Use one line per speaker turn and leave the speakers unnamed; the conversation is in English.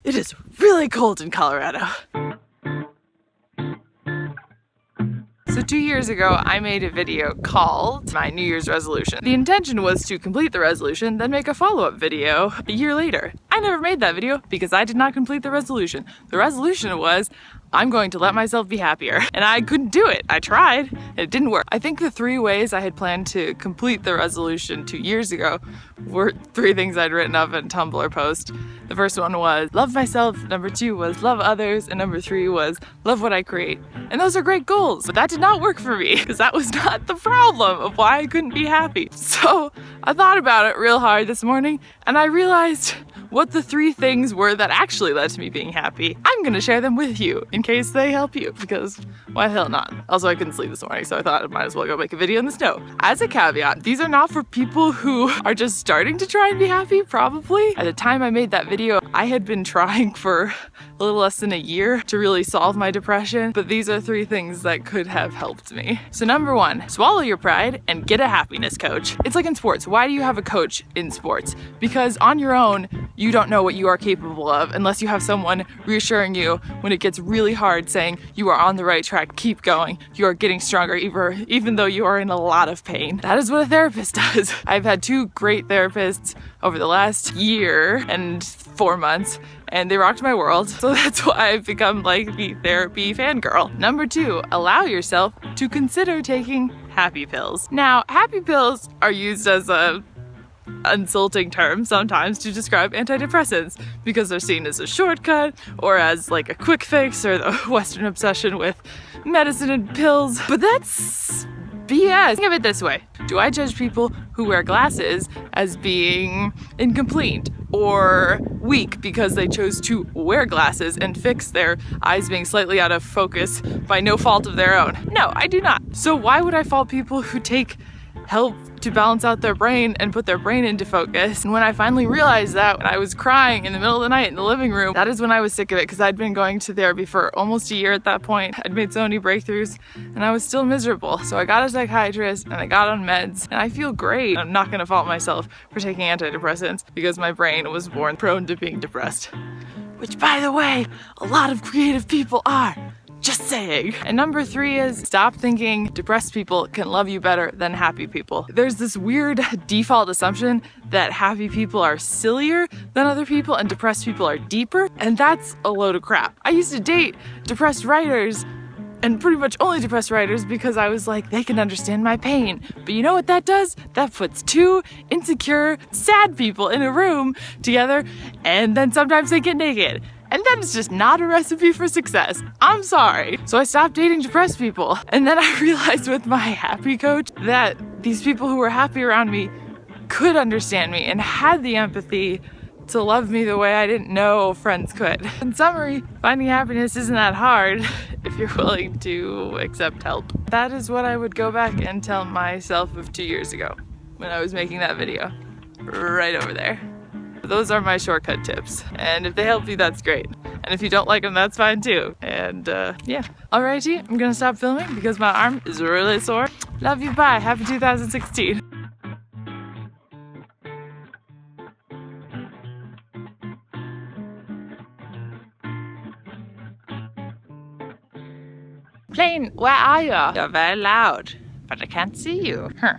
It is really cold in Colorado. So 2 years ago, I made a video called my New Year's resolution. The intention was to complete the resolution, then make a follow-up video a year later. I never made that video because I did not complete the resolution. The resolution was, I'm going to let myself be happier. And I couldn't do it. I tried. It didn't work. I think the 3 ways I had planned to complete the resolution 2 years ago were 3 things I'd written up in a Tumblr post. The first one was love myself, number 2 was love others, and number 3 was love what I create. And those are great goals, but that did not work for me because that was not the problem of why I couldn't be happy. So I thought about it real hard this morning and I realized what the 3 things were that actually led to me being happy. I'm gonna share them with you in case they help you, because why the hell not? Also, I couldn't sleep this morning, so I thought I might as well go make a video in the snow. As a caveat, these are not for people who are just starting to try and be happy, probably. At the time I made that video, I had been trying for a little less than a year to really solve my depression, but these are 3 things that could have helped me. So number 1, swallow your pride and get a happiness coach. It's like in sports. Why do you have a coach in sports? Because on your own, you don't know what you are capable of unless you have someone reassuring you when it gets really hard, saying you are on the right track, keep going, you are getting stronger even though you are in a lot of pain. That is what a therapist does. I've had 2 great therapists over the last year and 4 months, and they rocked my world. So that's why I've become like the therapy fangirl. Number 2, allow yourself to consider taking happy pills. Now, happy pills are used as a insulting term sometimes to describe antidepressants because they're seen as a shortcut or as like a quick fix, or the Western obsession with medicine and pills. But that's BS. Think of it this way. Do I judge people who wear glasses as being incomplete or weak because they chose to wear glasses and fix their eyes being slightly out of focus by no fault of their own? No, I do not. So why would I fault people who take help to balance out their brain and put their brain into focus? And when I finally realized that, when I was crying in the middle of the night in the living room, that is when I was sick of it, because I'd been going to therapy for almost a year at that point. I'd made so many breakthroughs and I was still miserable. So I got a psychiatrist and I got on meds and I feel great. I'm not gonna fault myself for taking antidepressants because my brain was born prone to being depressed. Which, by the way, a lot of creative people are. Just saying. And number 3 is stop thinking depressed people can love you better than happy people. There's this weird default assumption that happy people are sillier than other people and depressed people are deeper, and that's a load of crap. I used to date depressed writers, and pretty much only depressed writers, because I was like, they can understand my pain. But you know what that does? That puts 2 insecure, sad people in a room together, and then sometimes they get naked. And that is just not a recipe for success. I'm sorry. So I stopped dating depressed people. And then I realized with my happy coach that these people who were happy around me could understand me and had the empathy to love me the way I didn't know friends could. In summary, finding happiness isn't that hard if you're willing to accept help. That is what I would go back and tell myself of 2 years ago when I was making that video. Right over there. Those are my shortcut tips, and if they help you, that's great. And if you don't like them, that's fine too. And yeah. Alrighty, I'm gonna stop filming because my arm is really sore. Love you, bye. Happy 2016. Plane, where are you? You're very loud, but I can't see you. Huh.